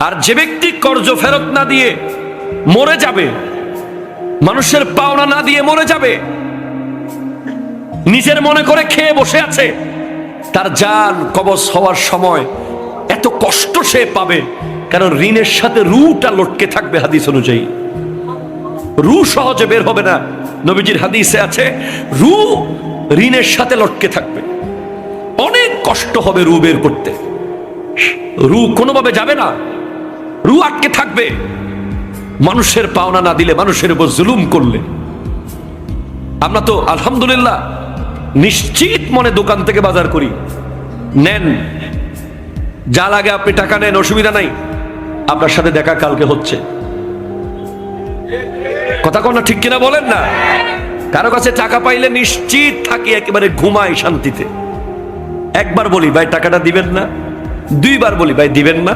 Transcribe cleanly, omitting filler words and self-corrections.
আর যে ব্যক্তি কর্জ ফেরত না দিয়ে মরে যাবে, মানুষের পাওনা না দিয়ে মরে যাবে, নিজের মনে করে খেয়ে বসে আছে, তার জান কবজ হওয়ার সময় এত কষ্ট সে পাবে, কারণ ঋণের সাথে রুটা লটকে থাকবে। হাদিস অনুযায়ী রু সহজে বের হবে না। নবীজির হাদিসে আছে রু ঋণের সাথে লটকে থাকবে, অনেক কষ্ট হবে রু বের করতে। রু কোনোভাবে যাবে না, রু আটকে থাকবে মানুষের পাওনা না দিলে, মানুষের উপর জুলুম করলে। আমরা তো আলহামদুলিল্লাহ নিশ্চিত মনে দোকান থেকে বাজার করি, নেন যা লাগে আপনি টাকা নেন, অসুবিধা নাই, আপনার সাথে দেখা কালকে হচ্ছে। কথা কোন ঠিক কিনা বলেন না? কারো কাছে টাকা পাইলে নিশ্চিত থাকি, একেবারে ঘুমাই শান্তিতে। একবার বলি ভাই টাকাটা দিবেন না, দুইবার বলি ভাই দিবেন না,